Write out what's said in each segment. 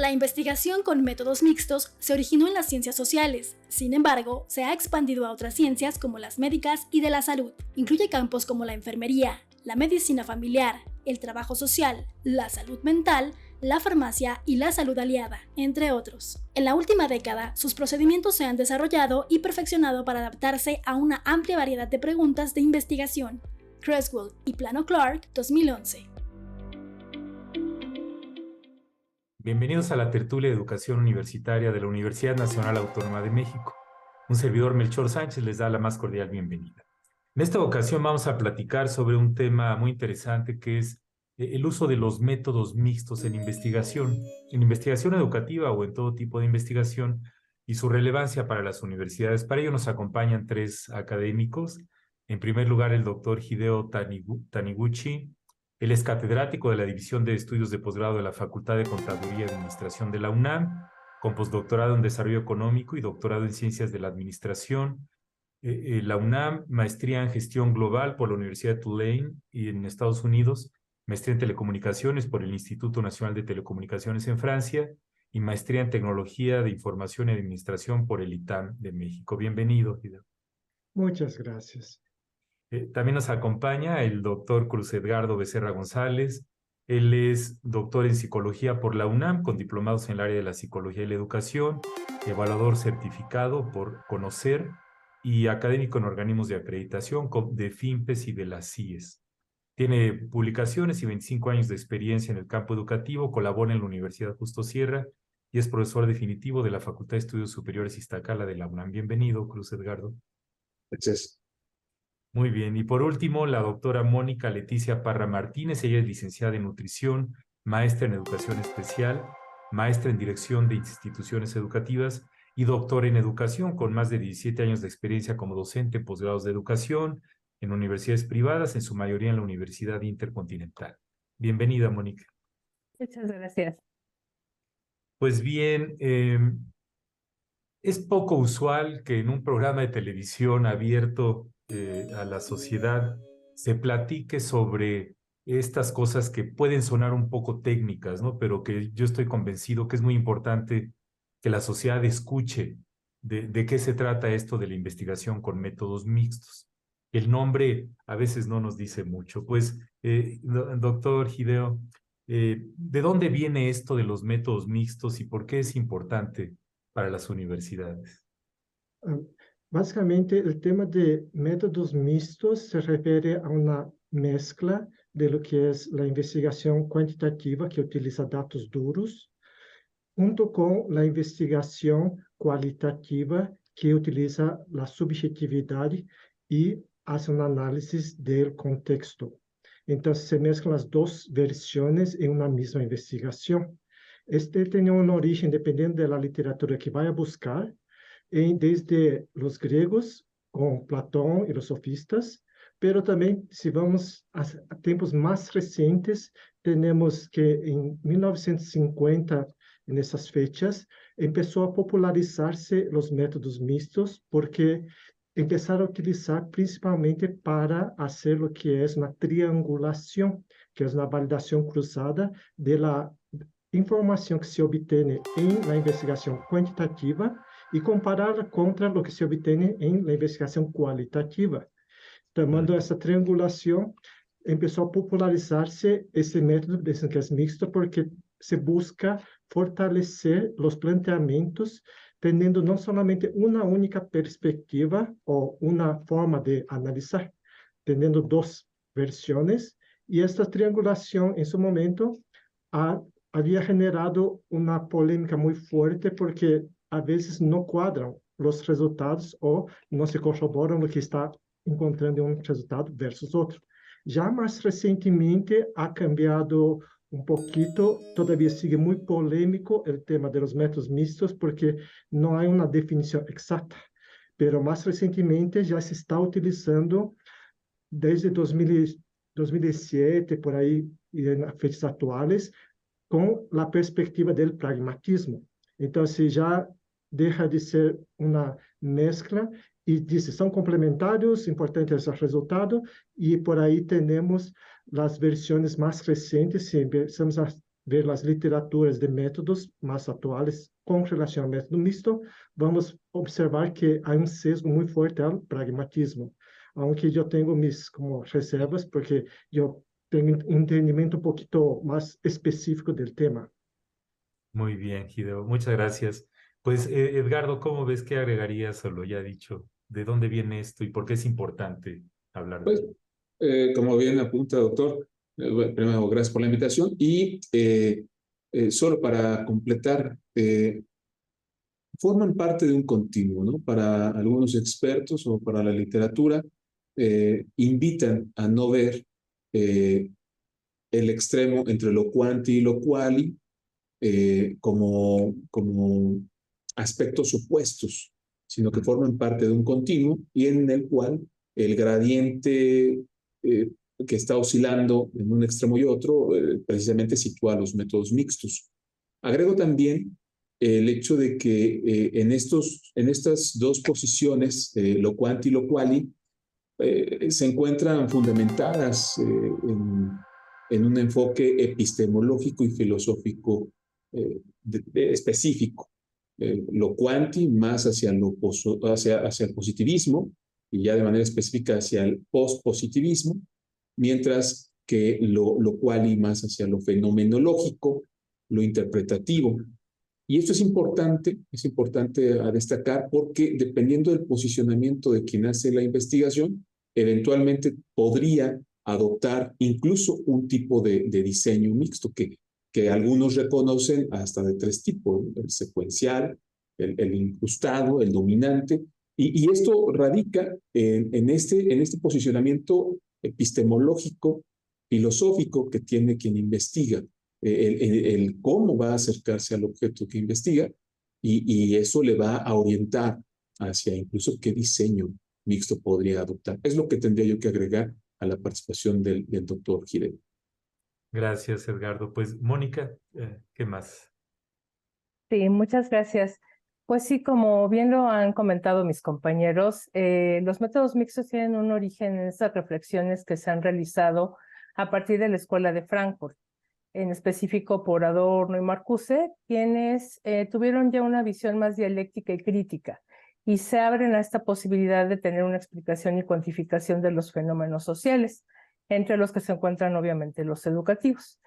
La investigación con métodos mixtos se originó en las ciencias sociales, sin embargo, se ha expandido a otras ciencias como las médicas y de la salud. Incluye campos como la enfermería, la medicina familiar, el trabajo social, la salud mental, la farmacia y la salud aliada, entre otros. En la última década, sus procedimientos se han desarrollado y perfeccionado para adaptarse a una amplia variedad de preguntas de investigación. Creswell y Plano Clark, 2011. Bienvenidos a la tertulia de educación universitaria de la Universidad Nacional Autónoma de México. Un servidor, Melchor Sánchez, les da la más cordial bienvenida. En esta ocasión vamos a platicar sobre un tema muy interesante que es el uso de los métodos mixtos en investigación educativa o en todo tipo de investigación y su relevancia para las universidades. Para ello nos acompañan tres académicos. En primer lugar, el doctor Hideo Taniguchi. Él es catedrático de la División de Estudios de Posgrado de la Facultad de Contaduría y Administración de la UNAM, con postdoctorado en Desarrollo Económico y doctorado en Ciencias de la Administración. La UNAM, maestría en Gestión Global por la Universidad de Tulane y en Estados Unidos, maestría en Telecomunicaciones por el Instituto Nacional de Telecomunicaciones en Francia y maestría en Tecnología de Información y Administración por el ITAM de México. Bienvenido, Hideo. Muchas gracias. También nos acompaña el doctor Cruz Edgardo Becerra González. Él es doctor en psicología por la UNAM, con diplomados en el área de la psicología y la educación, evaluador certificado por Conocer y académico en organismos de acreditación de FIMPES y de las CIES. Tiene publicaciones y 25 años de experiencia en el campo educativo, colabora en la Universidad Justo Sierra y es profesor definitivo de la Facultad de Estudios Superiores Iztacala de la UNAM. Bienvenido, Cruz Edgardo. Gracias. Muy bien. Y por último, la doctora Mónica Leticia Parra Martínez. Ella es licenciada en nutrición, maestra en educación especial, maestra en dirección de instituciones educativas y doctora en educación, con más de 17 años de experiencia como docente en posgrados de educación en universidades privadas, en su mayoría en la Universidad Intercontinental. Bienvenida, Mónica. Muchas gracias. Pues bien, es poco usual que en un programa de televisión abierto a la sociedad se platique sobre estas cosas que pueden sonar un poco técnicas, ¿no? Pero que yo estoy convencido que es muy importante que la sociedad escuche de qué se trata esto de la investigación con métodos mixtos. El nombre a veces no nos dice mucho. Pues, doctor Hideo, ¿de dónde viene esto de los métodos mixtos y por qué es importante para las universidades? Básicamente, el tema de métodos mixtos se refiere a una mezcla de lo que es la investigación cuantitativa, que utiliza datos duros, junto con la investigación cualitativa, que utiliza la subjetividad y hace un análisis del contexto. Entonces, se mezclan las dos versiones en una misma investigación. Este tiene un origen, dependiendo de la literatura que vaya a buscar, desde los griegos, con Platón y los sofistas, pero también, si vamos a tiempos más recientes, tenemos que en 1950, en esas fechas, empezó a popularizarse los métodos mixtos, porque empezaron a utilizar principalmente para hacer lo que es una triangulación, que es una validación cruzada de la información que se obtiene en la investigación cuantitativa y compararla contra lo que se obtiene en la investigación cualitativa. Tomando essa triangulação, começou a popularizar-se esse método, dizem que é mixto, porque se busca fortalecer os planteamentos, tendo não somente uma única perspectiva ou uma forma de analisar, tendo duas versões, e esta triangulação, em seu momento, havia generado uma polêmica muito forte, porque a vezes não quadram os resultados ou não se corroboram o que está encontrando um resultado versus outro. Já mais recentemente ha cambiado um pouquinho, todavia sigue muito polêmico o tema dos métodos mixtos, porque não há uma definição exata, pero mais recentemente já se está utilizando desde 2007, por aí, e nas fechas atuais, com a perspectiva do pragmatismo. Então, se já deixa de ser uma mescla e diz, são complementares, importante esse resultado, e por aí temos as versões mais recentes, se começamos a ver las literaturas de métodos más actuales con relación al método mixto, vamos a observar que hay un sesgo muy fuerte al pragmatismo, aunque yo tengo mis como reservas porque yo tengo un entendimiento un poquito más específico del tema. Muy bien, Hideo, muchas gracias. Pues, Edgardo, ¿cómo ves? ¿Qué agregarías a lo ya dicho? ¿De dónde viene esto y por qué es importante hablar de Pues, ello? como bien apunta, doctor, bueno, primero, gracias por la invitación. Y solo para completar, forman parte de un continuo, ¿no? Para algunos expertos o para la literatura, invitan a no ver eh, el extremo entre lo quanti y lo quali como aspectos opuestos, sino que Mm. forman parte de un continuo y en el cual el gradiente que está oscilando en un extremo y otro precisamente sitúa los métodos mixtos. Agrego también el hecho de que en estas dos posiciones, lo quanti y lo quali, se encuentran fundamentadas en un enfoque epistemológico y filosófico específico. Lo quanti más hacia el positivismo y ya de manera específica hacia el post-positivismo, mientras que lo quali más hacia lo fenomenológico, lo interpretativo. Y esto es importante a destacar porque dependiendo del posicionamiento de quien hace la investigación, eventualmente podría adoptar incluso un tipo de diseño mixto que algunos reconocen hasta de tres tipos: el secuencial, el incrustado, el dominante. Y esto radica en este posicionamiento epistemológico, filosófico que tiene quien investiga, el cómo va a acercarse al objeto que investiga y eso le va a orientar hacia incluso qué diseño mixto podría adoptar. Es lo que tendría yo que agregar a la participación del doctor Gide. Gracias, Edgardo. Pues, Mónica, ¿qué más? Sí, muchas gracias. Pues sí, como bien lo han comentado mis compañeros, los métodos mixtos tienen un origen en esas reflexiones que se han realizado a partir de la Escuela de Frankfurt, en específico por Adorno y Marcuse, quienes tuvieron ya una visión más dialéctica y crítica y se abren a esta posibilidad de tener una explicación y cuantificación de los fenómenos sociales, entre los que se encuentran obviamente los educativos.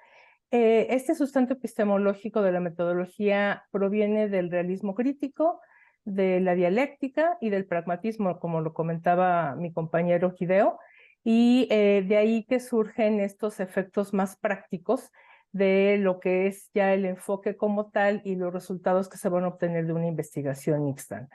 Este sustento epistemológico de la metodología proviene del realismo crítico, de la dialéctica y del pragmatismo, como lo comentaba mi compañero Hideo, y de ahí que surgen estos efectos más prácticos de lo que es ya el enfoque como tal y los resultados que se van a obtener de una investigación mixta.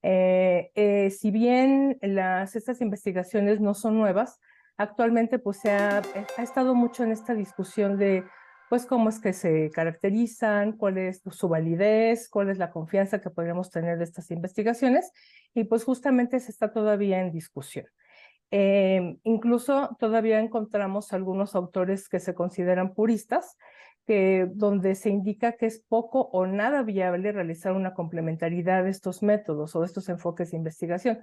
Si bien estas investigaciones no son nuevas, actualmente pues ha estado mucho en esta discusión de pues cómo es que se caracterizan, cuál es su validez, cuál es la confianza que podríamos tener de estas investigaciones, y pues justamente se está todavía en discusión. Incluso todavía encontramos algunos autores que se consideran puristas, donde se indica que es poco o nada viable realizar una complementariedad de estos métodos o de estos enfoques de investigación,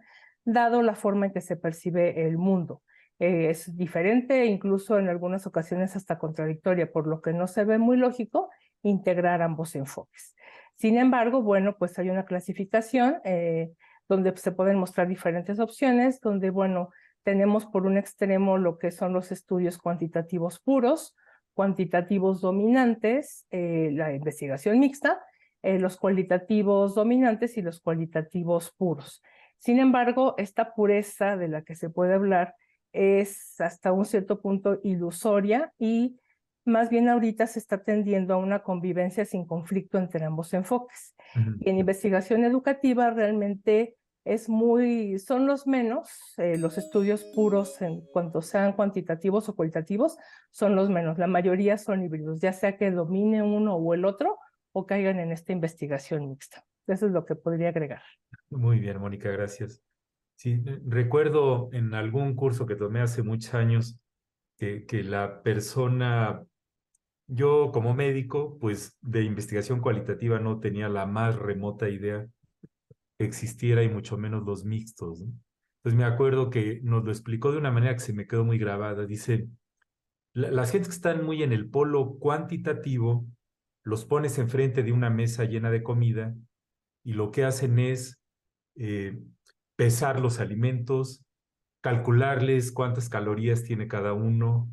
dado la forma en que se percibe el mundo. Es diferente, incluso en algunas ocasiones hasta contradictoria, por lo que no se ve muy lógico integrar ambos enfoques. Sin embargo, bueno, pues hay una clasificación donde se pueden mostrar diferentes opciones, donde, bueno, tenemos por un extremo lo que son los estudios cuantitativos puros, cuantitativos dominantes, la investigación mixta, los cualitativos dominantes y los cualitativos puros. Sin embargo, esta pureza de la que se puede hablar es hasta un cierto punto ilusoria y más bien ahorita se está tendiendo a una convivencia sin conflicto entre ambos enfoques. Y en investigación educativa realmente son los menos, los estudios puros en cuanto sean cuantitativos o cualitativos, son los menos. La mayoría son híbridos, ya sea que domine uno o el otro o caigan en esta investigación mixta. Eso es lo que podría agregar. Muy bien, Mónica, gracias. Sí, recuerdo en algún curso que tomé hace muchos años que la persona, yo como médico, pues de investigación cualitativa no tenía la más remota idea que existiera y mucho menos los mixtos, ¿no? Entonces me acuerdo que nos lo explicó de una manera que se me quedó muy grabada. Dice, Las gentes que están muy en el polo cuantitativo, los pones enfrente de una mesa llena de comida y lo que hacen es pesar los alimentos, calcularles cuántas calorías tiene cada uno,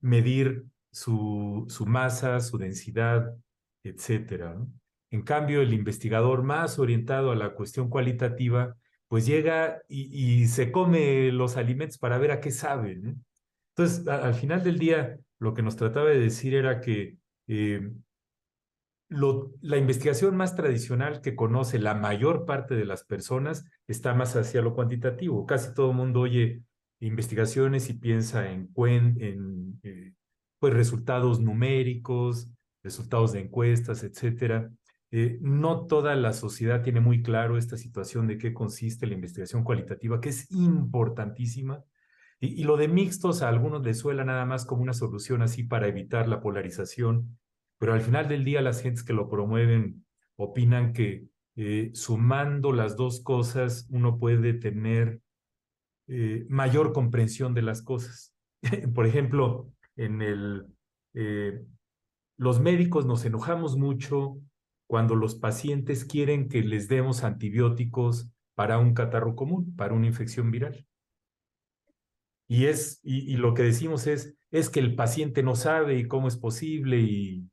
medir su masa, su densidad, etcétera, ¿no? En cambio, el investigador más orientado a la cuestión cualitativa, pues llega y se come los alimentos para ver a qué sabe, ¿no? Entonces, al final del día, lo que nos trataba de decir era que eh, la investigación más tradicional que conoce la mayor parte de las personas está más hacia lo cuantitativo. Casi todo el mundo oye investigaciones y piensa en pues resultados numéricos, resultados de encuestas, etcétera. No toda la sociedad tiene muy claro esta situación de qué consiste la investigación cualitativa, que es importantísima. Y lo de mixtos a algunos les suena nada más como una solución así para evitar la polarización, pero al final del día las gentes que lo promueven opinan que sumando las dos cosas uno puede tener mayor comprensión de las cosas. Por ejemplo, eh, los médicos nos enojamos mucho cuando los pacientes quieren que les demos antibióticos para un catarro común, para una infección viral. Y lo que decimos es que el paciente no sabe y cómo es posible y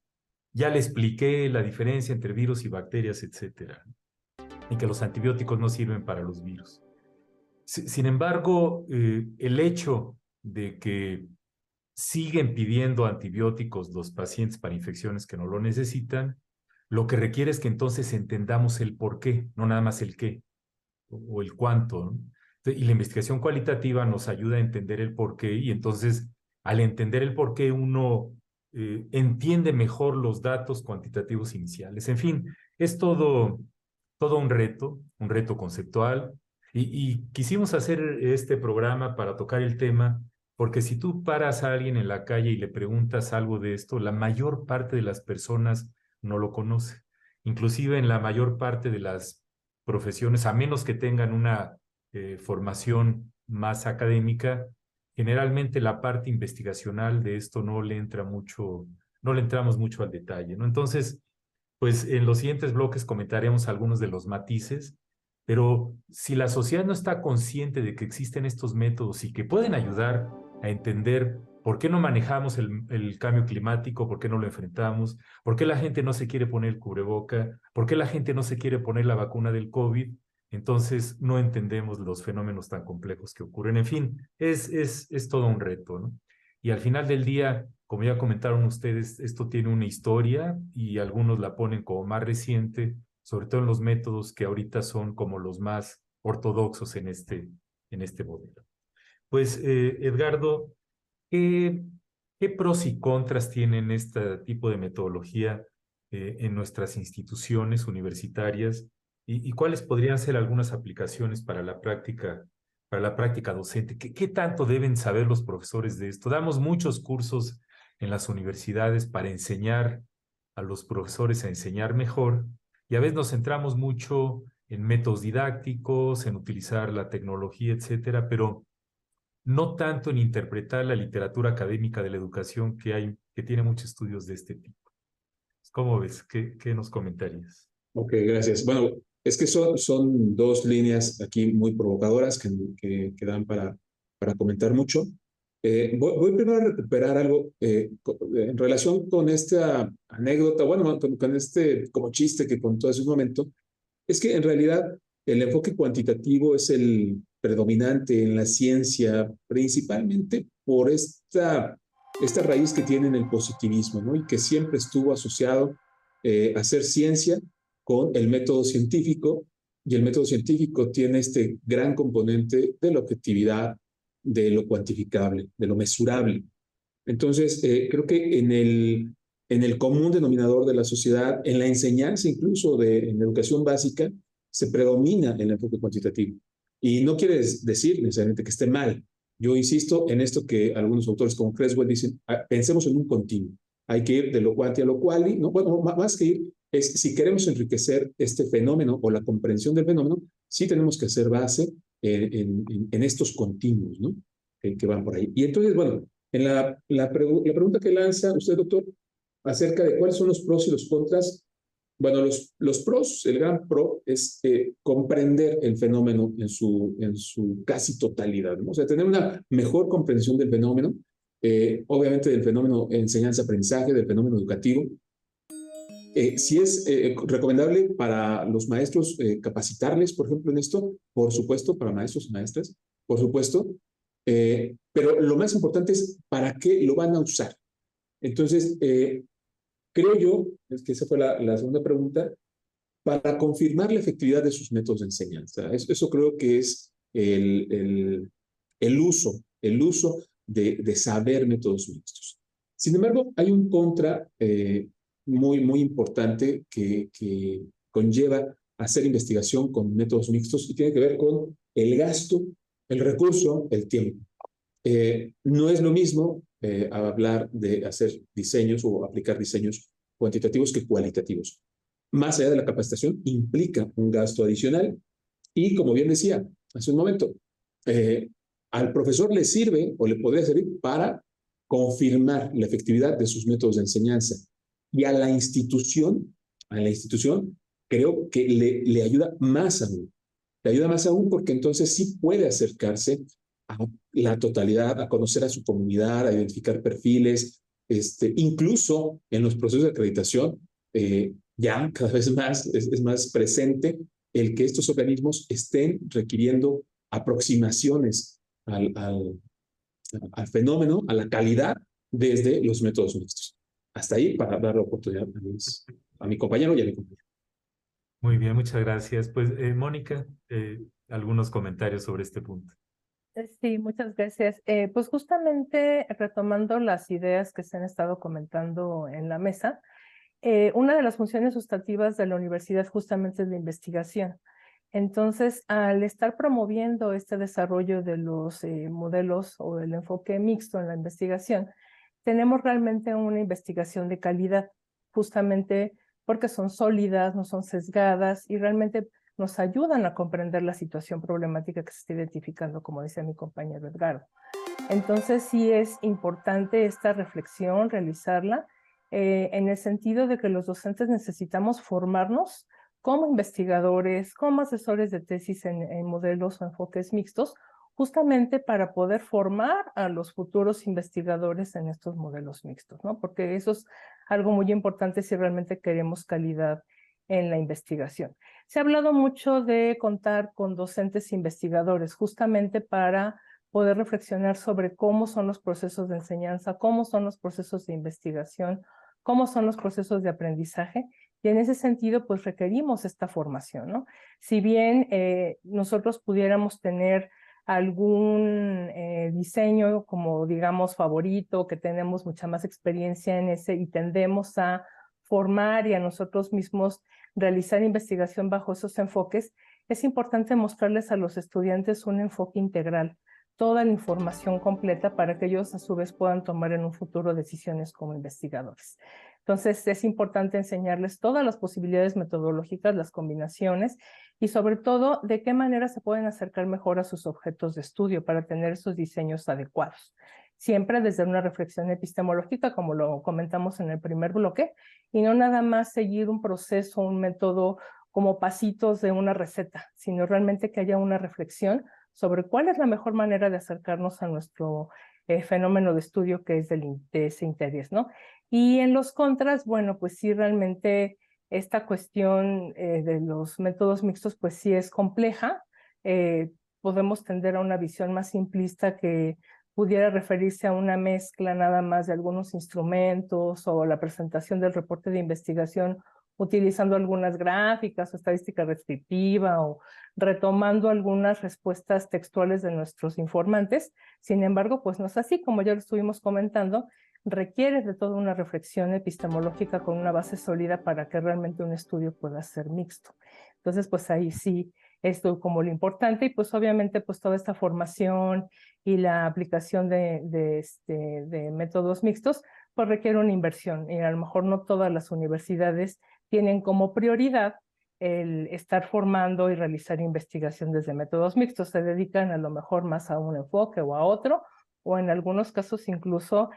ya le expliqué la diferencia entre virus y bacterias, etcétera, y que los antibióticos no sirven para los virus. Sin embargo, el hecho de que siguen pidiendo antibióticos los pacientes para infecciones que no lo necesitan, lo que requiere es que entonces entendamos el por qué, no nada más el qué o el cuánto, ¿no? Y la investigación cualitativa nos ayuda a entender el por qué y entonces al entender el por qué uno entiende mejor los datos cuantitativos iniciales. En fin, es todo un reto conceptual y quisimos hacer este programa para tocar el tema porque si tú paras a alguien en la calle y le preguntas algo de esto, la mayor parte de las personas no lo conoce. Inclusive en la mayor parte de las profesiones, a menos que tengan una formación más académica, generalmente la parte investigacional de esto no le entra mucho, no le entramos mucho al detalle, ¿no? Entonces, pues en los siguientes bloques comentaremos algunos de los matices, pero si la sociedad no está consciente de que existen estos métodos y que pueden ayudar a entender por qué no manejamos el cambio climático, por qué no lo enfrentamos, por qué la gente no se quiere poner el cubreboca, por qué la gente no se quiere poner la vacuna del COVID, entonces no entendemos los fenómenos tan complejos que ocurren. En fin, es todo un reto, ¿no? Y al final del día, como ya comentaron ustedes, esto tiene una historia y algunos la ponen como más reciente, sobre todo en los métodos que ahorita son como los más ortodoxos en este modelo. Pues, Edgardo, ¿qué, qué pros y contras tienen este tipo de metodología en nuestras instituciones universitarias y cuáles podrían ser algunas aplicaciones para la práctica docente? ¿Qué tanto deben saber los profesores de esto? Damos muchos cursos en las universidades para enseñar a los profesores a enseñar mejor y a veces nos centramos mucho en métodos didácticos, en utilizar la tecnología, etcétera, pero no tanto en interpretar la literatura académica de la educación que tiene muchos estudios de este tipo. ¿Cómo ves? ¿Qué nos comentarías? Ok, gracias. Bueno, es que son dos líneas aquí muy provocadoras que dan para comentar mucho. Voy primero a recuperar algo en relación con esta anécdota, bueno, con este como chiste que contó hace un momento. Es que en realidad el enfoque cuantitativo es el predominante en la ciencia, principalmente por esta raíz que tiene en el positivismo, ¿no? Y que siempre estuvo asociado a hacer ciencia con el método científico, y el método científico tiene este gran componente de la objetividad, de lo cuantificable, de lo mesurable. Entonces, creo que en el común denominador de la sociedad, en la enseñanza incluso en la educación básica, se predomina el enfoque cuantitativo. Y no quiere decir necesariamente que esté mal. Yo insisto en esto que algunos autores como Creswell dicen, pensemos en un continuo. Hay que ir de lo cuanti a lo quali, ¿no? Bueno, más que ir, si queremos enriquecer este fenómeno o la comprensión del fenómeno, sí tenemos que hacer base en estos continuos, ¿no? que van por ahí. Y entonces, bueno, en la pregunta que lanza usted, doctor, acerca de cuáles son los pros y los contras, bueno, los pros, el gran pro es comprender el fenómeno en su casi totalidad, ¿no? O sea, tener una mejor comprensión del fenómeno, obviamente del fenómeno enseñanza-aprendizaje, del fenómeno educativo. Si es recomendable para los maestros capacitarles, por ejemplo, en esto, por supuesto, para maestros y maestras, por supuesto, pero lo más importante es para qué lo van a usar. Entonces, creo yo, es que esa fue la segunda pregunta, para confirmar la efectividad de sus métodos de enseñanza. Eso creo que es el uso de saber métodos mixtos. Sin embargo, hay un contra muy importante que conlleva hacer investigación con métodos mixtos y tiene que ver con el gasto, el recurso, el tiempo. No es lo mismo hablar de hacer diseños o aplicar diseños cuantitativos que cualitativos. Más allá de la capacitación, implica un gasto adicional y, como bien decía hace un momento, al profesor le sirve o le podría servir para confirmar la efectividad de sus métodos de enseñanza. Y a la institución creo que le ayuda más aún. Le ayuda más aún porque entonces sí puede acercarse a la totalidad, a conocer a su comunidad, a identificar perfiles, incluso en los procesos de acreditación, ya cada vez más es más presente el que estos organismos estén requiriendo aproximaciones al fenómeno, a la calidad desde los métodos mixtos. Hasta ahí para dar la oportunidad a mi compañero y a mi compañera. Muy bien, muchas gracias. Pues, Mónica, algunos comentarios sobre este punto. Sí, muchas gracias. Pues justamente retomando las ideas que se han estado comentando en la mesa, una de las funciones sustantivas de la universidad justamente es la investigación. Entonces, al estar promoviendo este desarrollo de los modelos o el enfoque mixto en la investigación, tenemos realmente una investigación de calidad, justamente porque son sólidas, no son sesgadas y realmente nos ayudan a comprender la situación problemática que se está identificando, como decía mi compañero Edgardo. Entonces, sí es importante esta reflexión, realizarla, en el sentido de que los docentes necesitamos formarnos como investigadores, como asesores de tesis en modelos o enfoques mixtos, justamente para poder formar a los futuros investigadores en estos modelos mixtos, ¿no? Porque eso es algo muy importante si realmente queremos calidad en la investigación. Se ha hablado mucho de contar con docentes investigadores, justamente para poder reflexionar sobre cómo son los procesos de enseñanza, cómo son los procesos de investigación, cómo son los procesos de aprendizaje, y en ese sentido, pues requerimos esta formación, ¿no? Si bien nosotros pudiéramos tener algún diseño como, digamos, favorito, que tenemos mucha más experiencia en ese y tendemos a formar y a nosotros mismos realizar investigación bajo esos enfoques, es importante mostrarles a los estudiantes un enfoque integral, toda la información completa para que ellos a su vez puedan tomar en un futuro decisiones como investigadores. Entonces es importante enseñarles todas las posibilidades metodológicas, las combinaciones y sobre todo de qué manera se pueden acercar mejor a sus objetos de estudio para tener esos diseños adecuados. Siempre desde una reflexión epistemológica, como lo comentamos en el primer bloque, y no nada más seguir un proceso, un método como pasitos de una receta, sino realmente que haya una reflexión sobre cuál es la mejor manera de acercarnos a nuestro fenómeno de estudio que es de ese interés, ¿no? Y en los contras, bueno, pues sí, realmente esta cuestión de los métodos mixtos, pues sí es compleja. Podemos tender a una visión más simplista que pudiera referirse a una mezcla nada más de algunos instrumentos o la presentación del reporte de investigación utilizando algunas gráficas o estadística descriptiva o retomando algunas respuestas textuales de nuestros informantes. Sin embargo, pues no es así, como ya lo estuvimos comentando, requiere de toda una reflexión epistemológica con una base sólida para que realmente un estudio pueda ser mixto. Entonces, pues ahí sí, esto como lo importante y pues obviamente pues toda esta formación y la aplicación de métodos mixtos pues requiere una inversión y a lo mejor no todas las universidades tienen como prioridad el estar formando y realizar investigación desde métodos mixtos, se dedican a lo mejor más a un enfoque o a otro, o en algunos casos incluso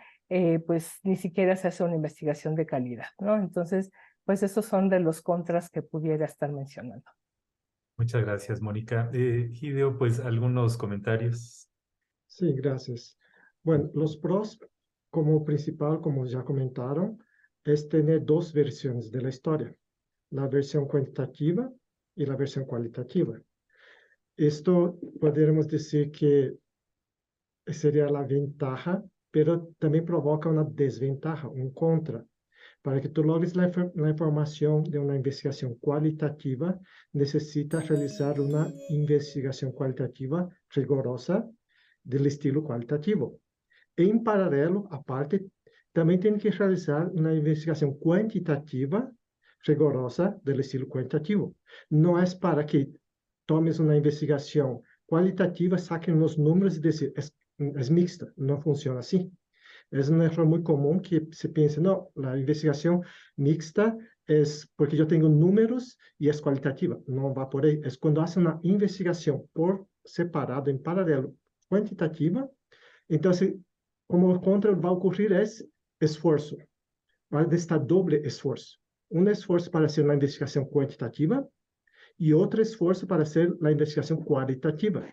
pues ni siquiera se hace una investigación de calidad, ¿no? Entonces, pues esos son de los contras que pudiera estar mencionando. Muchas gracias, Mónica. Hideo, pues algunos comentarios. Sí, gracias. Bueno, los pros, como principal, como ya comentaron, es tener dos versiones de la historia, la versión cuantitativa y la versión cualitativa. Esto podríamos decir que sería la ventaja, pero también provoca una desventaja, un contra. Para que tú logres la información de una investigación cualitativa, necesitas realizar una investigación cualitativa rigurosa del estilo cualitativo. En paralelo, aparte, también tiene que realizar una investigación cuantitativa rigurosa del estilo cuantitativo. No es para que tomes una investigación cualitativa, saquen los números y decir, es mixta. No funciona así. Es un error muy común que se piense, no, la investigación mixta es porque yo tengo números y es cualitativa. No va por ahí. Es cuando hace una investigación por separado, en paralelo, cuantitativa. Entonces, como contra va a ocurrir es esfuerzo. Va a estar doble esfuerzo. Un esfuerzo para hacer una investigación cuantitativa y otro esfuerzo para hacer la investigación cualitativa.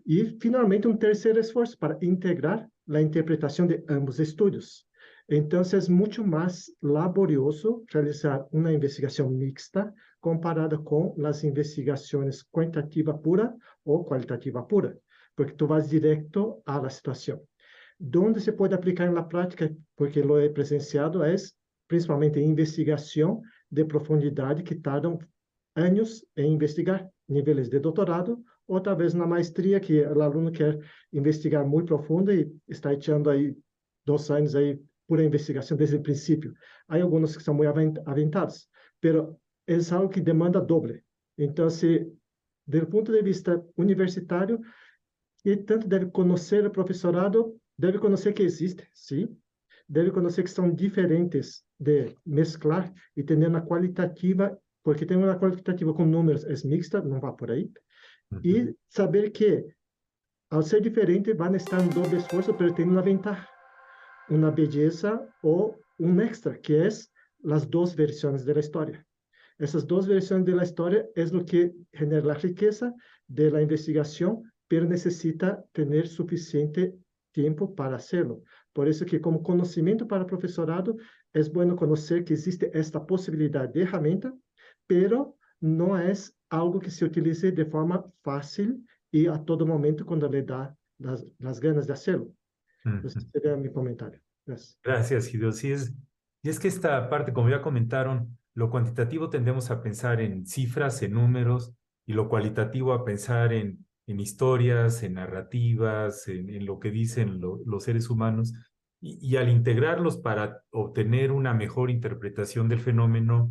Y finalmente un tercer esfuerzo para integrar la interpretación de ambos estudios. Entonces es mucho más laborioso realizar una investigación mixta comparada con las investigaciones cuantitativa pura o cualitativa pura, porque tú vas directo a la situación. Donde se puede aplicar en la práctica, porque lo he presenciado, es principalmente en investigación de profundidad que tardan años en investigar, niveles de doutorado, ou talvez na maestria, que o aluno quer investigar muito profundo e está echando aí 2 anos aí pura investigação desde o princípio. Há alguns que são muito aventados, mas é algo que demanda doble. Então, do ponto de vista universitário, que tanto deve conhecer o professorado, deve conhecer que existe, sim, deve conhecer que são diferentes de mesclar e ter uma qualitativa, porque tem uma qualitativa com números, é mixta, não vai por aí, e saber que, ao ser diferente, vai estar um doble esforço, mas tem uma ventaja, uma beleza ou um extra, que é as duas versões da história. Essas duas versões da história é o que genera a riqueza da investigação, mas necessita ter suficiente tempo para hacerlo. Por isso que, como conhecimento para o professorado, é bom conhecer que existe esta possibilidade de ferramenta, pero não é algo que se utilice de forma fácil y a todo momento cuando le da las ganas de hacerlo. Ese sería mi comentario. Gracias. Gracias, Hideo. Sí, y es que esta parte, como ya comentaron, lo cuantitativo tendemos a pensar en cifras, en números, y lo cualitativo a pensar en historias, en narrativas, en lo que dicen los seres humanos, y al integrarlos para obtener una mejor interpretación del fenómeno,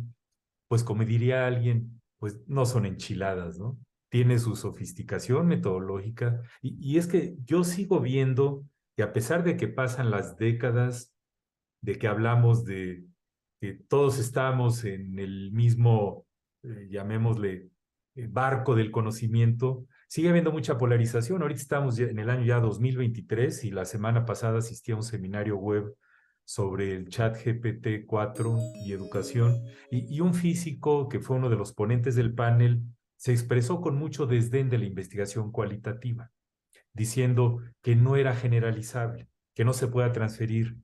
pues como diría alguien, pues no son enchiladas, ¿no? Tiene su sofisticación metodológica, y es que yo sigo viendo que a pesar de que pasan las décadas, de que hablamos de que todos estamos en el mismo, llamémosle, barco del conocimiento, sigue habiendo mucha polarización. Ahorita estamos en el año ya 2023 y la semana pasada asistí a un seminario web sobre el ChatGPT 4 y educación, y un físico que fue uno de los ponentes del panel se expresó con mucho desdén de la investigación cualitativa, diciendo que no era generalizable, que no se pueda transferir,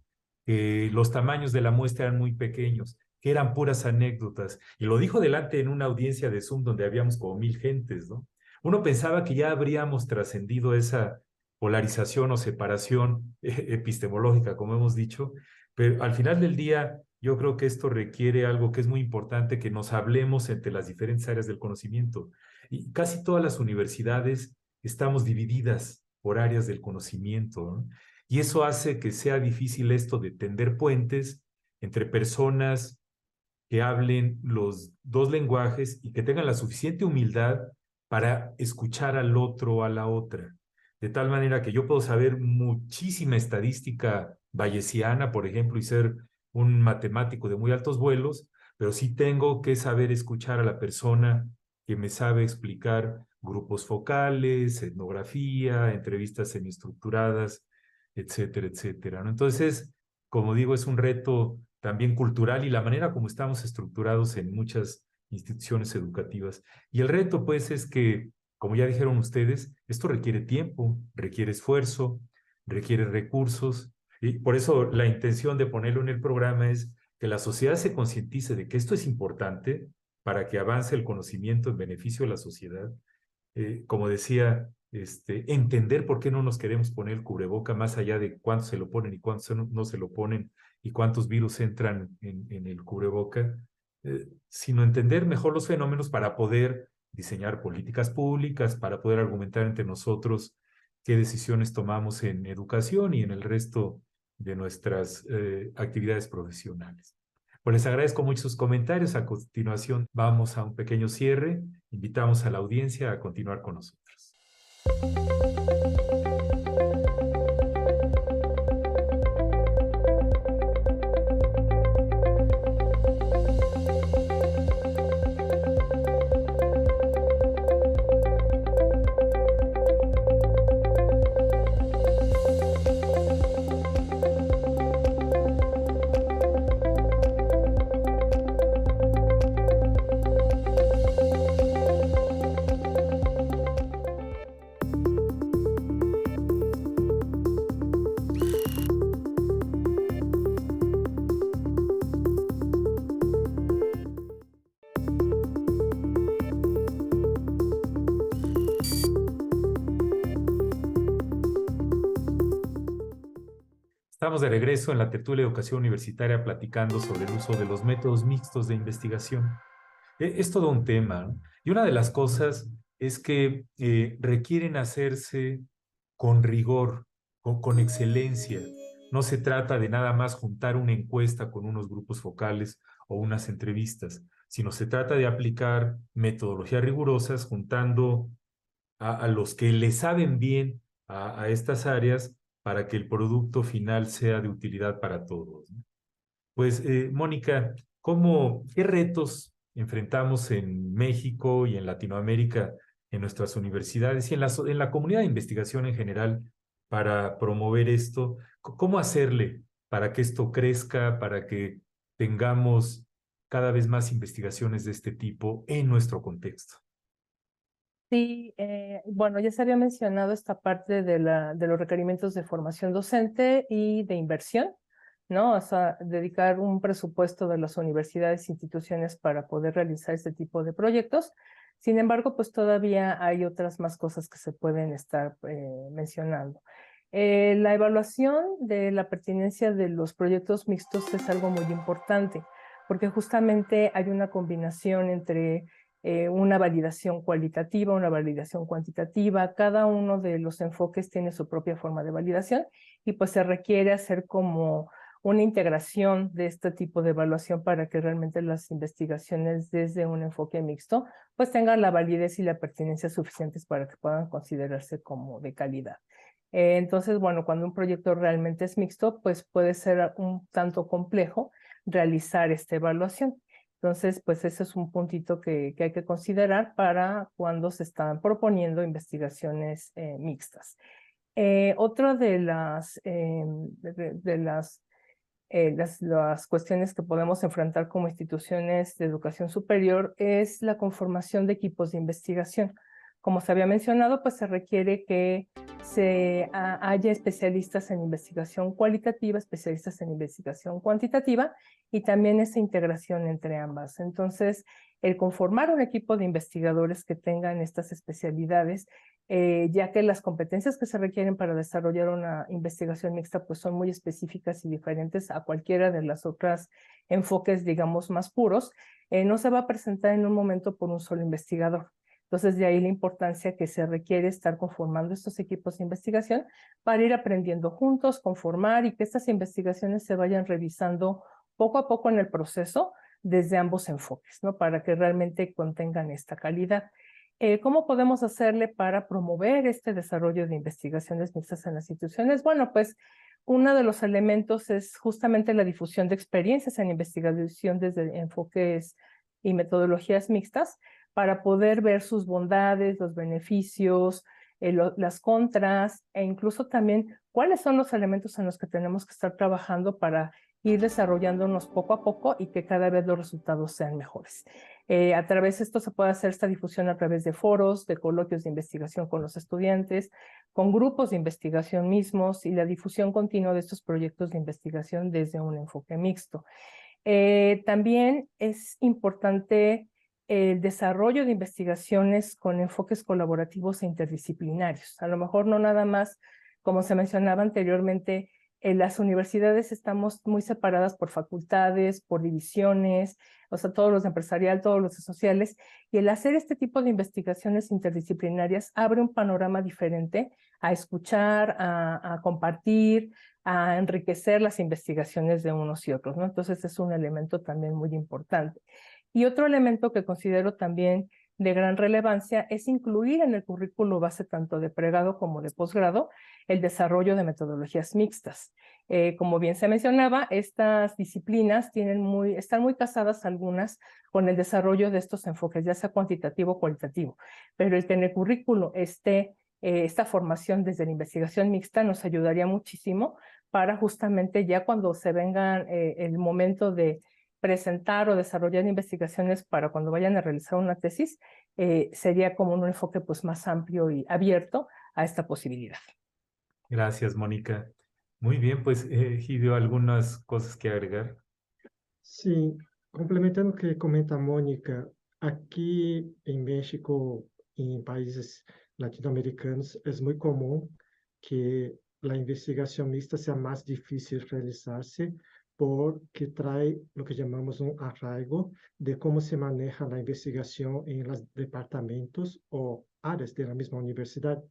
que los tamaños de la muestra eran muy pequeños, que eran puras anécdotas, y lo dijo delante en una audiencia de Zoom donde habíamos como 1000 gentes, ¿no? Uno pensaba que ya habríamos trascendido esa polarización o separación epistemológica, como hemos dicho, pero al final del día yo creo que esto requiere algo que es muy importante, que nos hablemos entre las diferentes áreas del conocimiento. Y casi todas las universidades estamos divididas por áreas del conocimiento, ¿no? Y eso hace que sea difícil esto de tender puentes entre personas que hablen los dos lenguajes y que tengan la suficiente humildad para escuchar al otro o a la otra. De tal manera que yo puedo saber muchísima estadística bayesiana, por ejemplo, y ser un matemático de muy altos vuelos, pero sí tengo que saber escuchar a la persona que me sabe explicar grupos focales, etnografía, entrevistas semiestructuradas, etcétera, etcétera, ¿no? Entonces, como digo, es un reto también cultural y la manera como estamos estructurados en muchas instituciones educativas. Y el reto, pues, es que, como ya dijeron ustedes, esto requiere tiempo, requiere esfuerzo, requiere recursos, y por eso la intención de ponerlo en el programa es que la sociedad se concientice de que esto es importante para que avance el conocimiento en beneficio de la sociedad. Como decía, entender por qué no nos queremos poner el cubreboca más allá de cuántos se lo ponen y cuántos no se lo ponen y cuántos virus entran en el cubreboca, sino entender mejor los fenómenos para poder diseñar políticas públicas, para poder argumentar entre nosotros qué decisiones tomamos en educación y en el resto de nuestras actividades profesionales. Pues les agradezco mucho sus comentarios. A continuación vamos a un pequeño cierre. Invitamos a la audiencia a continuar con nosotros. Estamos de regreso en la tertulia de educación universitaria platicando sobre el uso de los métodos mixtos de investigación. Es todo un tema, ¿no? Y una de las cosas es que requieren hacerse con rigor, con excelencia. No se trata de nada más juntar una encuesta con unos grupos focales o unas entrevistas, sino se trata de aplicar metodologías rigurosas juntando a los que le saben bien a estas áreas para que el producto final sea de utilidad para todos, ¿no? Pues, Mónica, ¿qué retos enfrentamos en México y en Latinoamérica, en nuestras universidades y en la comunidad de investigación en general para promover esto? ¿Cómo hacerle para que esto crezca, para que tengamos cada vez más investigaciones de este tipo en nuestro contexto? Sí, bueno, ya se había mencionado esta parte de los requerimientos de formación docente y de inversión, ¿no? O sea, dedicar un presupuesto de las universidades e instituciones para poder realizar este tipo de proyectos. Sin embargo, pues todavía hay otras más cosas que se pueden estar mencionando. La evaluación de la pertinencia de los proyectos mixtos es algo muy importante, porque justamente hay una combinación entre una validación cualitativa, una validación cuantitativa. Cada uno de los enfoques tiene su propia forma de validación y pues se requiere hacer como una integración de este tipo de evaluación para que realmente las investigaciones desde un enfoque mixto pues tengan la validez y la pertinencia suficientes para que puedan considerarse como de calidad. Entonces, bueno, cuando un proyecto realmente es mixto, pues puede ser un tanto complejo realizar esta evaluación. Entonces, pues ese es un puntito que hay que considerar para cuando se están proponiendo investigaciones mixtas. Otra de las cuestiones que podemos enfrentar como instituciones de educación superior es la conformación de equipos de investigación. Como se había mencionado, pues se requiere que haya especialistas en investigación cualitativa, especialistas en investigación cuantitativa y también esa integración entre ambas. Entonces, el conformar un equipo de investigadores que tengan estas especialidades, ya que las competencias que se requieren para desarrollar una investigación mixta pues son muy específicas y diferentes a cualquiera de las otras enfoques, digamos, más puros, no se va a presentar en un momento por un solo investigador. Entonces, de ahí la importancia que se requiere estar conformando estos equipos de investigación para ir aprendiendo juntos, conformar y que estas investigaciones se vayan revisando poco a poco en el proceso desde ambos enfoques, ¿no? Para que realmente contengan esta calidad. ¿Cómo podemos hacerle para promover este desarrollo de investigaciones mixtas en las instituciones? Bueno, pues uno de los elementos es justamente la difusión de experiencias en investigación desde enfoques y metodologías mixtas, para poder ver sus bondades, los beneficios, las contras e incluso también cuáles son los elementos en los que tenemos que estar trabajando para ir desarrollándonos poco a poco y que cada vez los resultados sean mejores. A través de esto se puede hacer esta difusión a través de foros, de coloquios de investigación con los estudiantes, con grupos de investigación mismos y la difusión continua de estos proyectos de investigación desde un enfoque mixto. También es importante el desarrollo de investigaciones con enfoques colaborativos e interdisciplinarios. A lo mejor no nada más, como se mencionaba anteriormente, en las universidades estamos muy separadas por facultades, por divisiones, o sea, todos los de empresarial, todos los de sociales, y el hacer este tipo de investigaciones interdisciplinarias abre un panorama diferente a escuchar, a compartir, a enriquecer las investigaciones de unos y otros, ¿no? Entonces es un elemento también muy importante. Y otro elemento que considero también de gran relevancia es incluir en el currículo base tanto de pregrado como de posgrado el desarrollo de metodologías mixtas. Como bien se mencionaba, estas disciplinas están muy casadas algunas con el desarrollo de estos enfoques, ya sea cuantitativo o cualitativo, pero el que en el currículo esté esta formación desde la investigación mixta nos ayudaría muchísimo para justamente ya cuando se venga el momento de presentar o desarrollar investigaciones para cuando vayan a realizar una tesis, sería como un enfoque pues más amplio y abierto a esta posibilidad. Gracias, Mónica. Muy bien, pues Gidio, algunas cosas que agregar. Sim, complementando o que comenta a Mônica, aqui em México, em países latino-americanos, é muito comum que a investigação mista seja mais difícil realizar-se porque traz o que chamamos arraigo de como se maneja a investigação em los departamentos ou áreas da mesma universidade.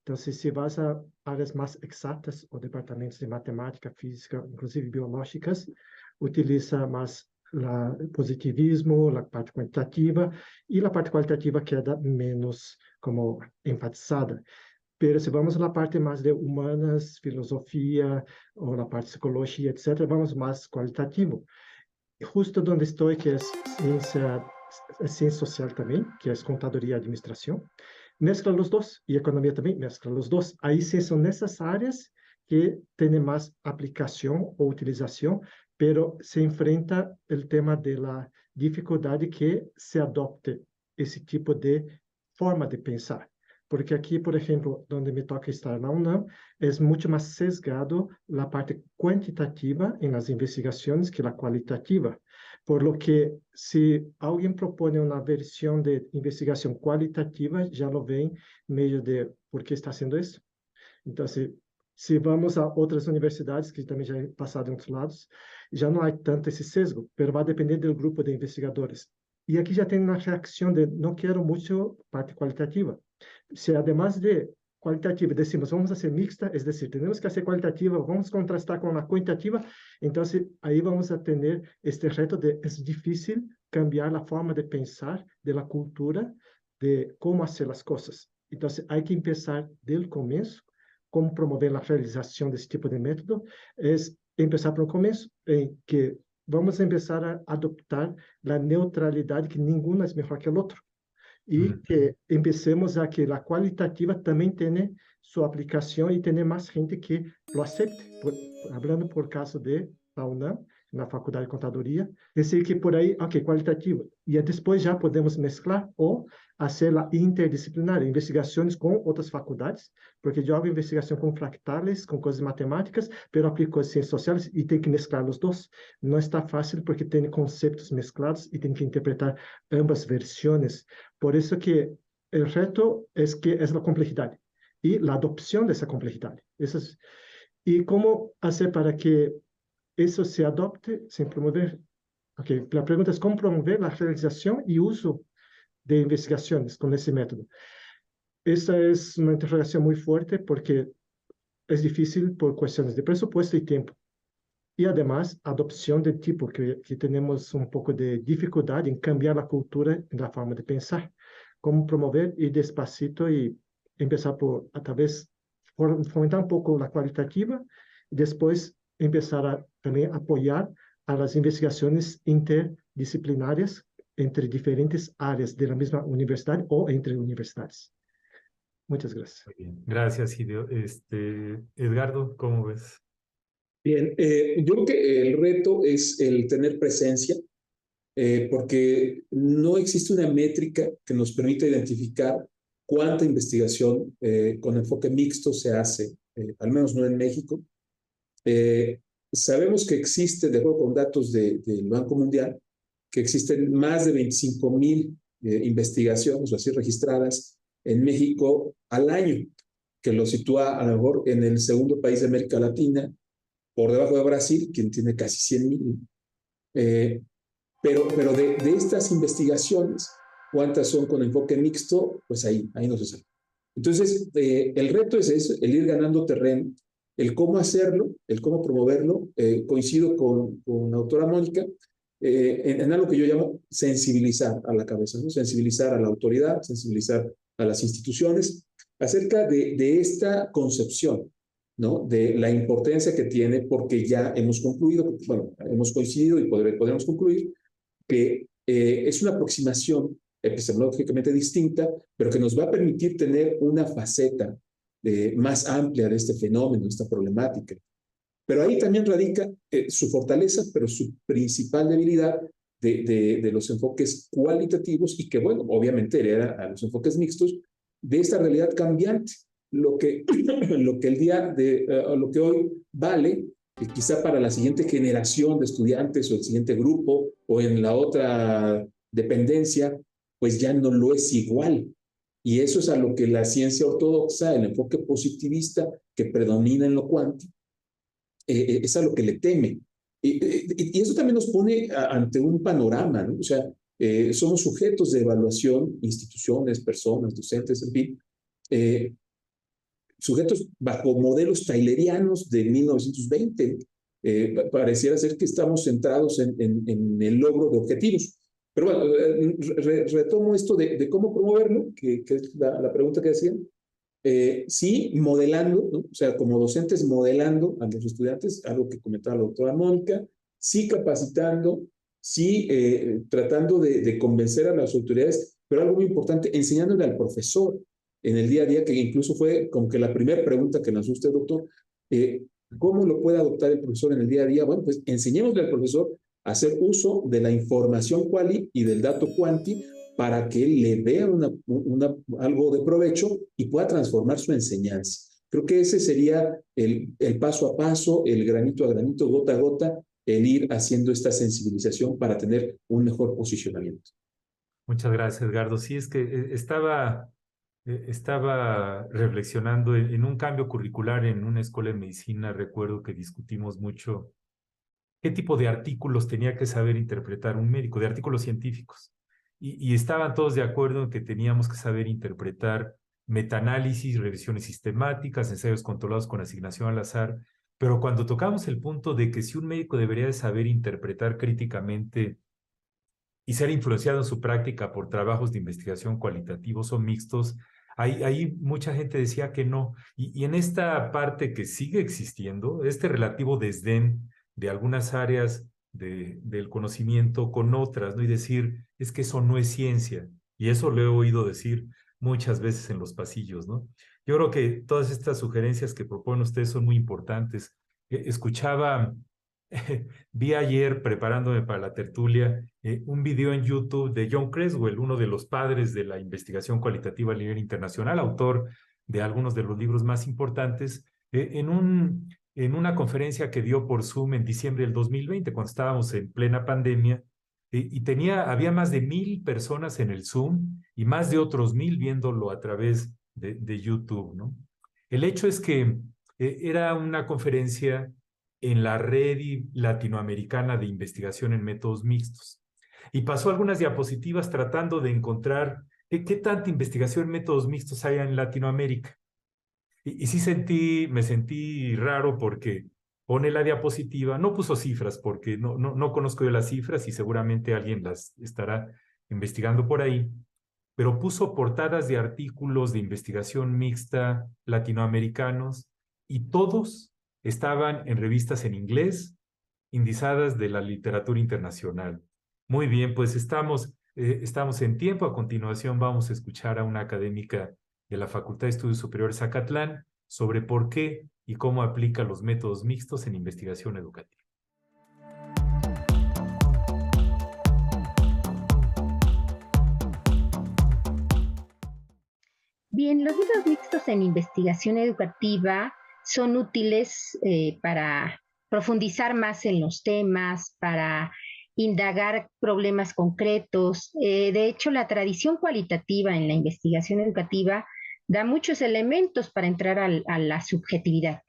Então, se vas a áreas mais exatas ou departamentos de matemática, física, inclusive biológicas, utiliza mais o positivismo, a parte quantitativa, e a parte qualitativa queda menos como enfatizada. Pero se vamos na parte mais de humanas, filosofia, ou na parte de psicologia, etc., vamos mais qualitativo. Justo onde estou, que é ciência social também, que é contadoria e administração, mescla os dois, e economia também mescla os dois. Aí sim são nessas áreas que tem mais aplicação ou utilização, pero se enfrenta o tema da dificuldade que se adopte esse tipo de forma de pensar. Porque aqui, por exemplo, onde me toca estar na UNAM, é muito mais sesgado a parte quantitativa em las investigações que a qualitativa. Por lo que, se alguém propõe uma versão de investigação qualitativa, já lo vem meio de por que está sendo isso. Então, se vamos a outras universidades, que também já é passado em outros lados, já não há tanto esse sesgo, mas vai depender do grupo de investigadores. E aqui já tem uma reação de não quero muito parte qualitativa. Se además de qualitativa decimos vamos a ser mixta, es decir, tenemos que hacer qualitativa, vamos contrastar con la cuantitativa, entonces ahí vamos a tener este reto de es difícil cambiar la forma de pensar de la cultura, de cómo hacer las cosas. Entonces hay que empezar del comienzo. Cómo promover la realización de ese tipo de método es empezar por el comienzo, en que vamos a empezar a adoptar la neutralidad, que ninguno es mejor que el otro. E que empecemos a que a qualitativa também tenha sua aplicação e tenha mais gente que lo acepte. Falando por caso de a UNAM, na Faculdade de Contadoria, decir que por aí, ok, qualitativo. E depois já podemos mesclar ou fazer a interdisciplinar, investigações com outras faculdades, porque eu hago investigação com fractales, com coisas matemáticas, mas aplico as ciências sociais e tem que mesclar os dois. Não está fácil porque tem conceitos mesclados e tem que interpretar ambas versões. Por isso que o reto é a complexidade e a adopção dessa complexidade. E como fazer para que isso se adopte sem promover? Ok, a pergunta é como promover a realização e uso de investigações com esse método. Essa é uma interrogação muito forte porque é difícil por questões de presupuesto e tempo. E, además, a adopção de tipo, que temos um pouco de dificuldade em cambiar a cultura da forma de pensar. Como promover, ir despacito e começar por, talvez, fomentar um pouco a qualitativa e depois começar a também apoiar as investigações interdisciplinares entre diferentes áreas da mesma universidade ou entre universidades. Muchas gracias. Muy bien. Gracias, Edgardo, ¿cómo ves? Bien, yo creo que el reto es el tener presencia, porque no existe una métrica que nos permita identificar cuánta investigación con enfoque mixto se hace, al menos no en México. Sabemos que existe, de acuerdo con datos del Banco Mundial, que existen más de 25,000 investigaciones o así registradas en México al año, que lo sitúa a lo mejor en el segundo país de América Latina, por debajo de Brasil, quien tiene casi 100,000. Pero de estas investigaciones, ¿cuántas son con enfoque mixto? Pues ahí no se sabe. Entonces, el reto es eso, el ir ganando terreno, el cómo hacerlo, el cómo promoverlo. Coincido con la autora Mónica en algo que yo llamo sensibilizar a la cabeza, ¿no? Sensibilizar a la autoridad, sensibilizar a las instituciones acerca de esta concepción, ¿no? De la importancia que tiene, porque ya hemos concluido, bueno, hemos coincidido y podremos concluir que es una aproximación epistemológicamente distinta, pero que nos va a permitir tener una faceta más amplia de este fenómeno, de esta problemática. Pero ahí también radica su fortaleza, pero su principal debilidad de los enfoques cualitativos y que, bueno, obviamente hereda a los enfoques mixtos de esta realidad cambiante. Lo que el día lo que hoy vale, quizá para la siguiente generación de estudiantes o el siguiente grupo o en la otra dependencia, pues ya no lo es igual. Y eso es a lo que la ciencia ortodoxa, el enfoque positivista que predomina en lo cuántico, es a lo que le teme. Y eso también nos pone ante un panorama, ¿no? O sea, somos sujetos de evaluación, instituciones, personas, docentes, en fin, sujetos bajo modelos taylerianos de 1920. Pareciera ser que estamos centrados en el logro de objetivos. Pero bueno, retomo esto de cómo promoverlo, que es la pregunta que decían. Sí, modelando, ¿no? O sea, como docentes modelando a los estudiantes, algo que comentaba la doctora Mónica, sí capacitando, sí tratando de convencer a las autoridades, pero algo muy importante, enseñándole al profesor en el día a día, que incluso fue como que la primera pregunta que lanzó usted, doctor, ¿cómo lo puede adoptar el profesor en el día a día? Bueno, pues enseñémosle al profesor a hacer uso de la información quali y del dato quanti para que él le vea algo de provecho y pueda transformar su enseñanza. Creo que ese sería el paso a paso, el granito a granito, gota a gota, el ir haciendo esta sensibilización para tener un mejor posicionamiento. Muchas gracias, Edgardo. Sí, es que estaba reflexionando en un cambio curricular en una escuela de medicina. Recuerdo que discutimos mucho qué tipo de artículos tenía que saber interpretar un médico, de artículos científicos. Y estaban todos de acuerdo en que teníamos que saber interpretar metaanálisis, revisiones sistemáticas, ensayos controlados con asignación al azar. Pero cuando tocamos el punto de que si un médico debería de saber interpretar críticamente y ser influenciado en su práctica por trabajos de investigación cualitativos o mixtos, ahí mucha gente decía que no. Y en esta parte que sigue existiendo, este relativo desdén de algunas áreas del conocimiento con otras, ¿no? Y decir, es que eso no es ciencia. Y eso lo he oído decir muchas veces en los pasillos, ¿no? Yo creo que todas estas sugerencias que proponen ustedes son muy importantes. Escuchaba vi ayer, preparándome para la tertulia, un video en YouTube de John Creswell, uno de los padres de la investigación cualitativa a nivel internacional, autor de algunos de los libros más importantes, en una conferencia que dio por Zoom en diciembre del 2020, cuando estábamos en plena pandemia, y había más de 1,000 personas en el Zoom y más de otros 1,000 viéndolo a través de YouTube, ¿no? El hecho es que era una conferencia en la red latinoamericana de investigación en métodos mixtos. Y pasó algunas diapositivas tratando de encontrar qué tanta investigación en métodos mixtos hay en Latinoamérica. Y sí me sentí raro porque pone la diapositiva, no puso cifras porque no conozco yo las cifras y seguramente alguien las estará investigando por ahí, pero puso portadas de artículos de investigación mixta latinoamericanos y todos estaban en revistas en inglés, indizadas de la literatura internacional. Muy bien, pues estamos en tiempo. A continuación vamos a escuchar a una académica de la Facultad de Estudios Superiores Zacatlán sobre por qué y cómo aplica los métodos mixtos en investigación educativa. Bien, los métodos mixtos en investigación educativa son útiles para profundizar más en los temas, para indagar problemas concretos. De hecho, la tradición cualitativa en la investigación educativa da muchos elementos para entrar a la subjetividad.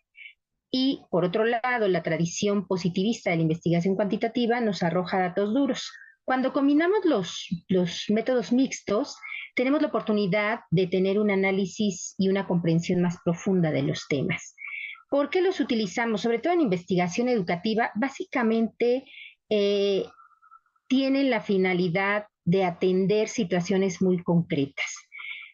Y, por otro lado, la tradición positivista de la investigación cuantitativa nos arroja datos duros. Cuando combinamos los métodos mixtos, tenemos la oportunidad de tener un análisis y una comprensión más profunda de los temas. ¿Por qué los utilizamos? Sobre todo en investigación educativa, básicamente tienen la finalidad de atender situaciones muy concretas.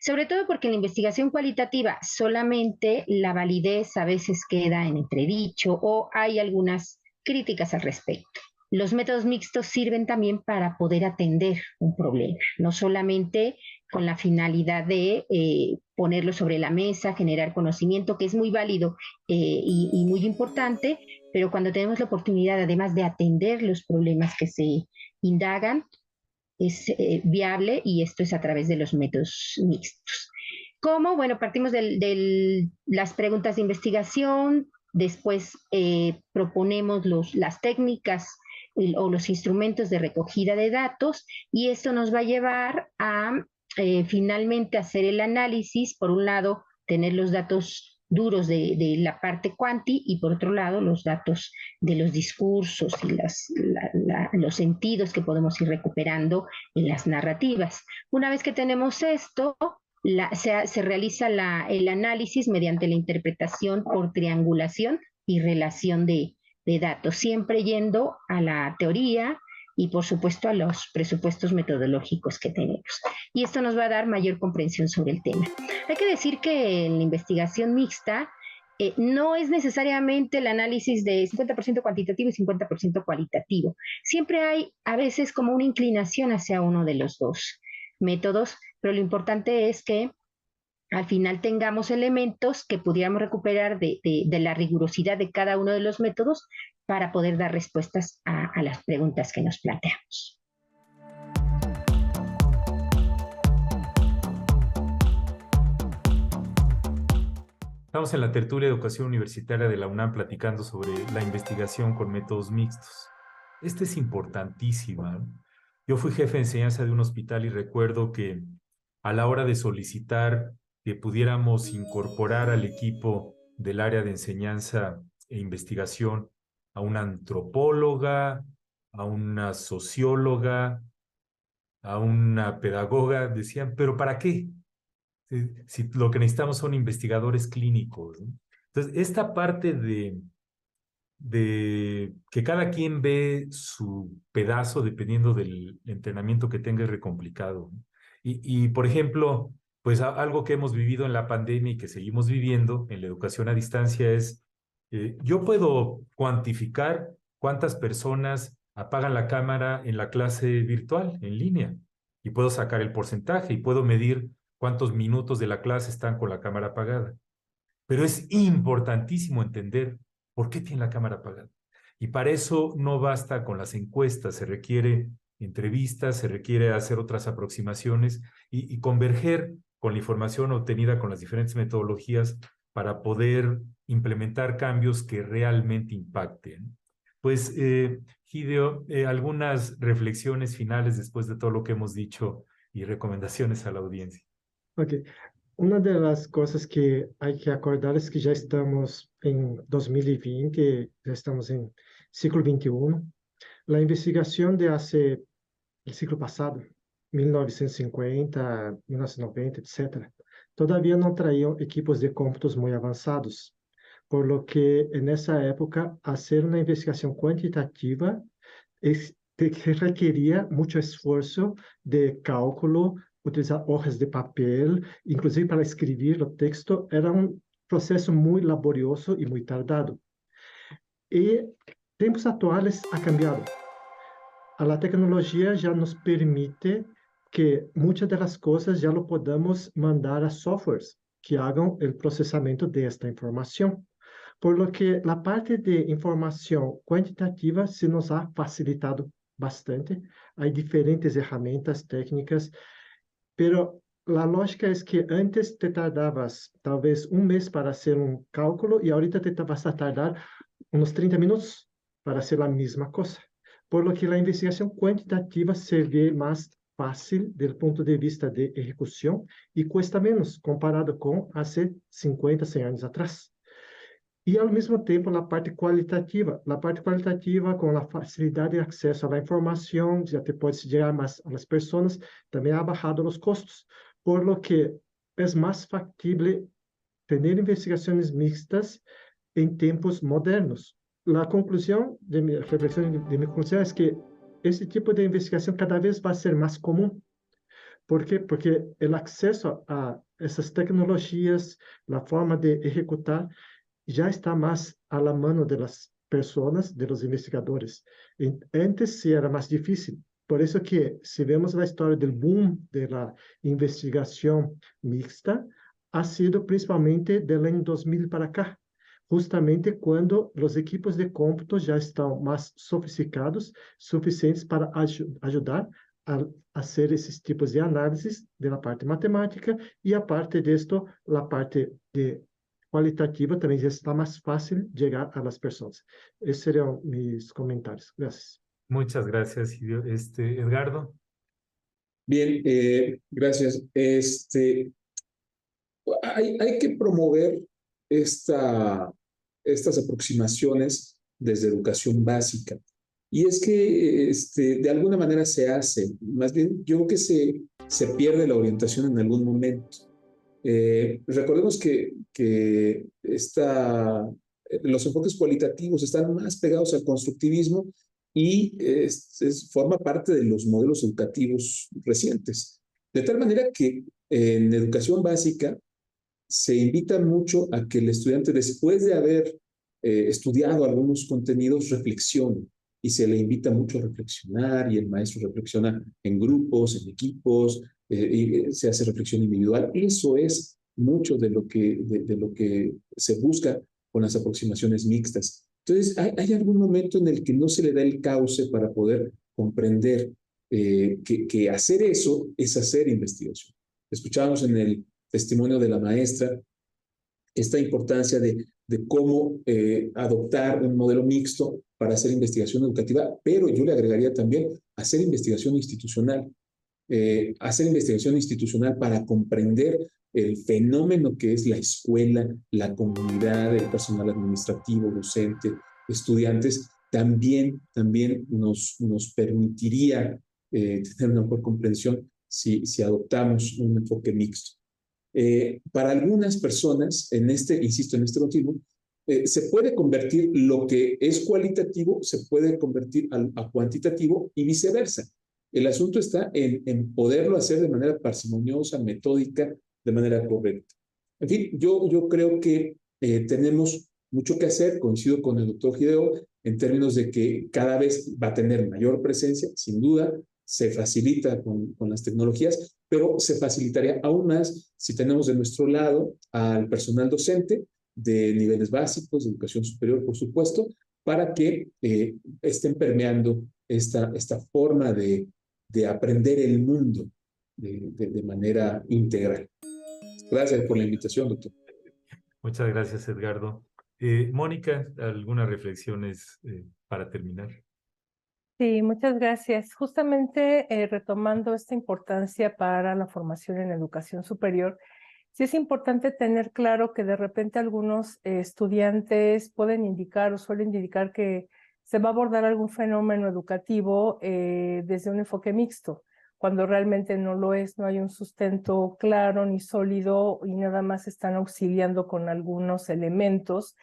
Sobre todo porque en la investigación cualitativa solamente la validez a veces queda en entredicho o hay algunas críticas al respecto. Los métodos mixtos sirven también para poder atender un problema, no solamente con la finalidad de ponerlo sobre la mesa, generar conocimiento, que es muy válido y muy importante, pero cuando tenemos la oportunidad, además de atender los problemas que se indagan, es viable, y esto es a través de los métodos mixtos. ¿Cómo? Bueno, partimos de las preguntas de investigación, después proponemos las técnicas o los instrumentos de recogida de datos, y esto nos va a llevar a finalmente hacer el análisis. Por un lado, tener los datos duros de la parte cuanti, y por otro lado los datos de los discursos y los sentidos que podemos ir recuperando en las narrativas. Una vez que tenemos esto, se realiza el análisis mediante la interpretación por triangulación y relación de datos, siempre yendo a la teoría y por supuesto a los presupuestos metodológicos que tenemos. Y esto nos va a dar mayor comprensión sobre el tema. Hay que decir que en la investigación mixta no es necesariamente el análisis de 50% cuantitativo y 50% cualitativo. Siempre hay a veces como una inclinación hacia uno de los dos métodos, pero lo importante es que al final tengamos elementos que pudiéramos recuperar de la rigurosidad de cada uno de los métodos para poder dar respuestas a las preguntas que nos planteamos. Estamos en la tertulia de educación universitaria de la UNAM platicando sobre la investigación con métodos mixtos. Esta es importantísima, ¿no? Yo fui jefe de enseñanza de un hospital y recuerdo que a la hora de solicitar que pudiéramos incorporar al equipo del área de enseñanza e investigación a una antropóloga, a una socióloga, a una pedagoga, decían, ¿pero para qué? Si lo que necesitamos son investigadores clínicos, ¿no? Entonces, esta parte de que cada quien ve su pedazo dependiendo del entrenamiento que tenga es re complicado, ¿no? Y por ejemplo, pues algo que hemos vivido en la pandemia y que seguimos viviendo en la educación a distancia es, yo puedo cuantificar cuántas personas apagan la cámara en la clase virtual, en línea, y puedo sacar el porcentaje y puedo medir cuántos minutos de la clase están con la cámara apagada. Pero es importantísimo entender por qué tiene la cámara apagada. Y para eso no basta con las encuestas, se requiere entrevistas, se requiere hacer otras aproximaciones y converger con la información obtenida con las diferentes metodologías para poder implementar cambios que realmente impacten. Pues, Hideo, algunas reflexiones finales después de todo lo que hemos dicho y recomendaciones a la audiencia. Ok. Una de las cosas que hay que acordar es que ya estamos en 2020, ya estamos en siglo XXI. La investigación de hace el siglo pasado, 1950, 1990, etc., todavía no traían equipos de cómputos muy avanzados, por lo que en esa época hacer una investigación cuantitativa requería mucho esfuerzo de cálculo, utilizar hojas de papel, inclusive para escribir el texto, era un proceso muy laborioso y muy tardado. Y tiempos actuales ha cambiado. La tecnología ya nos permite que muchas de las cosas ya lo podamos mandar a softwares que hagan el procesamiento de esta información. Por lo que la parte de información cuantitativa se nos ha facilitado bastante. Hay diferentes herramientas técnicas, pero la lógica es que antes te tardabas tal vez un mes para hacer un cálculo y ahorita te vas a tardar unos 30 minutos para hacer la misma cosa. Por lo que la investigación cuantitativa se ve más fácil desde el punto de vista de ejecución y cuesta menos comparado con hace 50, 100 años atrás. Y al mismo tiempo la parte cualitativa con la facilidad de acceso a la información, ya te puedes llegar más a las personas, también ha bajado los costos, por lo que es más factible tener investigaciones mixtas en tiempos modernos. La conclusión de mi reflexión, de mi conclusión es que este tipo de investigación cada vez va a ser más común. ¿Por qué? Porque el acceso a esas tecnologías, la forma de ejecutar, ya está más a la mano de las personas, de los investigadores. Antes sí era más difícil. Por eso que si vemos la historia del boom de la investigación mixta, ha sido principalmente del año 2000 para acá, justamente cuando los equipos de cómputo ya están más sofisticados, suficientes para ayudar a hacer esos tipos de análisis de la parte matemática y aparte de esto, la parte de cualitativa também já está mais fácil chegar a las personas. Esses seriam mis comentarios. Gracias. Muchas gracias, Edgardo. Bien, gracias. Hay que promover estas aproximaciones desde educación básica. Y es que de alguna manera se hace, más bien yo creo que se pierde la orientación en algún momento. Recordemos que los enfoques cualitativos están más pegados al constructivismo y forma parte de los modelos educativos recientes. De tal manera que en educación básica se invita mucho a que el estudiante, después de haber estudiado algunos contenidos, reflexione. Y se le invita mucho a reflexionar y el maestro reflexiona en grupos, en equipos, y se hace reflexión individual. Eso es mucho de lo que se busca con las aproximaciones mixtas. Entonces, hay algún momento en el que no se le da el cauce para poder comprender que hacer eso es hacer investigación. Escuchábamos en el testimonio de la maestra esta importancia de cómo adoptar un modelo mixto para hacer investigación educativa, pero yo le agregaría también hacer investigación institucional. Hacer investigación institucional para comprender el fenómeno que es la escuela, la comunidad, el personal administrativo, docente, estudiantes, también nos permitiría tener una mejor comprensión si adoptamos un enfoque mixto. Para algunas personas, insisto, en este continuo, se puede convertir lo que es cualitativo, se puede convertir a cuantitativo y viceversa. El asunto está en poderlo hacer de manera parsimoniosa, metódica, de manera correcta. En fin, yo creo que tenemos mucho que hacer, coincido con el doctor Hideo, en términos de que cada vez va a tener mayor presencia, sin duda, se facilita con las tecnologías, pero se facilitaría aún más si tenemos de nuestro lado al personal docente de niveles básicos, de educación superior, por supuesto, para que estén permeando esta forma de aprender el mundo de manera integral. Gracias por la invitación, doctor. Muchas gracias, Edgardo. Mónica, ¿algunas reflexiones para terminar? Sí, muchas gracias. Justamente retomando esta importancia para la formación en educación superior, sí es importante tener claro que de repente algunos estudiantes pueden indicar o suelen indicar que se va a abordar algún fenómeno educativo desde un enfoque mixto, cuando realmente no lo es, no hay un sustento claro ni sólido y nada más están auxiliando con algunos elementos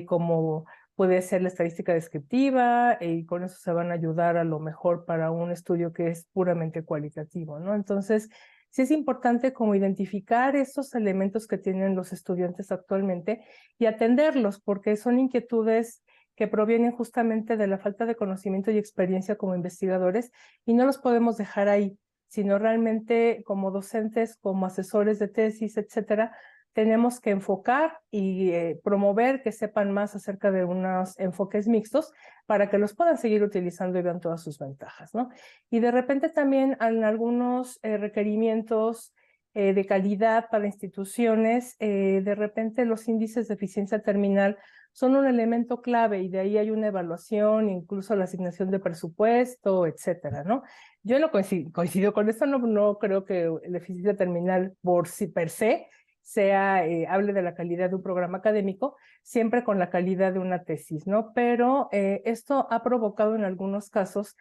como puede ser la estadística descriptiva y con eso se van a ayudar a lo mejor para un estudio que es puramente cualitativo, ¿no? Entonces, sí es importante como identificar esos elementos que tienen los estudiantes actualmente y atenderlos, porque son inquietudes que provienen justamente de la falta de conocimiento y experiencia como investigadores y no los podemos dejar ahí, sino realmente como docentes, como asesores de tesis, etcétera, tenemos que enfocar y promover que sepan más acerca de unos enfoques mixtos para que los puedan seguir utilizando y vean todas sus ventajas, ¿no? Y de repente también en algunos requerimientos de calidad para instituciones, de repente los índices de eficiencia terminal son un elemento clave y de ahí hay una evaluación, incluso la asignación de presupuesto, etcétera, ¿no? Yo no coincido con esto, no creo que la eficiencia terminal por sí per se hable de la calidad de un programa académico, siempre con la calidad de una tesis, ¿no? Pero esto ha provocado en algunos casos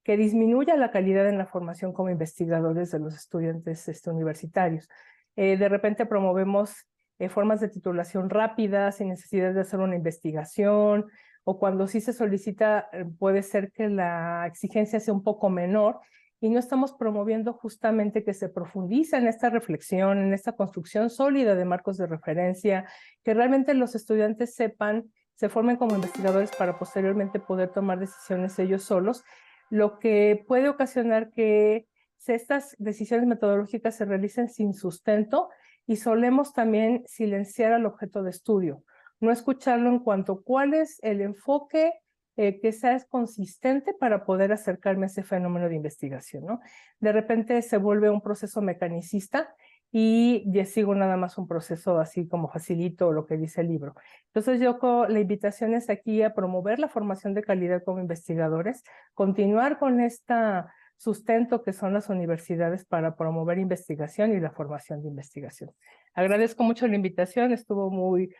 que disminuya la calidad en la formación como investigadores de los estudiantes universitarios. De repente promovemos formas de titulación rápidas, sin necesidad de hacer una investigación, o cuando sí se solicita, puede ser que la exigencia sea un poco menor, y no estamos promoviendo justamente que se profundice en esta reflexión, en esta construcción sólida de marcos de referencia, que realmente los estudiantes se formen como investigadores para posteriormente poder tomar decisiones ellos solos, lo que puede ocasionar que estas decisiones metodológicas se realicen sin sustento y solemos también silenciar al objeto de estudio, no escucharlo en cuanto a cuál es el enfoque que sea consistente para poder acercarme a ese fenómeno de investigación, ¿no? De repente se vuelve un proceso mecanicista y ya sigo nada más un proceso así como facilito lo que dice el libro. Entonces la invitación es aquí a promover la formación de calidad como investigadores, continuar con esta sustento que son las universidades para promover investigación y la formación de investigación. Agradezco mucho la invitación, estuvo muy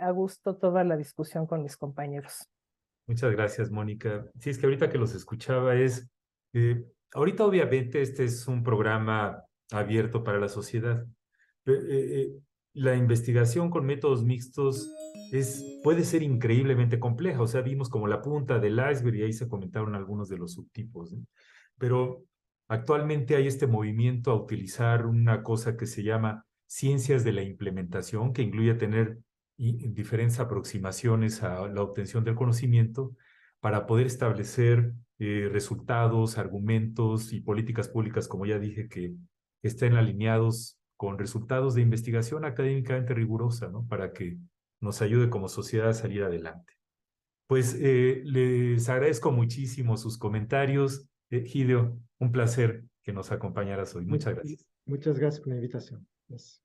a gusto toda la discusión con mis compañeros. Muchas gracias, Mónica. Sí, es que ahorita que los escuchaba ahorita obviamente este es un programa abierto para la sociedad. La investigación con métodos mixtos puede ser increíblemente compleja, o sea, vimos como la punta del iceberg y ahí se comentaron algunos de los subtipos, ¿no? Pero actualmente hay este movimiento a utilizar una cosa que se llama ciencias de la implementación, que incluye tener diferentes aproximaciones a la obtención del conocimiento para poder establecer resultados, argumentos y políticas públicas, como ya dije, que estén alineados con resultados de investigación académicamente rigurosa, ¿no? Para que nos ayude como sociedad a salir adelante. Pues les agradezco muchísimo sus comentarios. Hideo, un placer que nos acompañaras hoy. Muchas gracias. Muchas gracias por la invitación. Yes.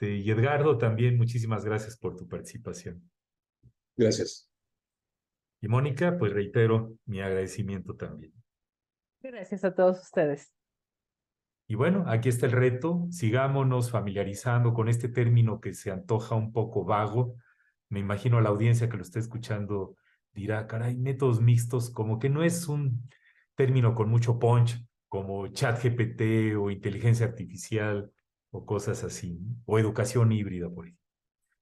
Y Edgardo, también muchísimas gracias por tu participación. Gracias. Y Mónica, pues reitero mi agradecimiento también. Gracias a todos ustedes. Y bueno, aquí está el reto. Sigámonos familiarizando con este término que se antoja un poco vago. Me imagino a la audiencia que lo está escuchando dirá, caray, métodos mixtos, como que no es un término con mucho punch, como ChatGPT o inteligencia artificial o cosas así, ¿no? O educación híbrida, por ejemplo.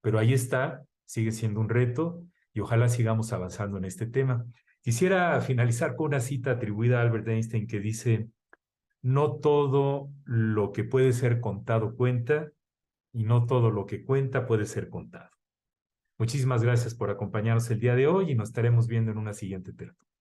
Pero ahí está, sigue siendo un reto y ojalá sigamos avanzando en este tema. Quisiera finalizar con una cita atribuida a Albert Einstein que dice: no todo lo que puede ser contado cuenta, y no todo lo que cuenta puede ser contado. Muchísimas gracias por acompañarnos el día de hoy y nos estaremos viendo en una siguiente tertulia.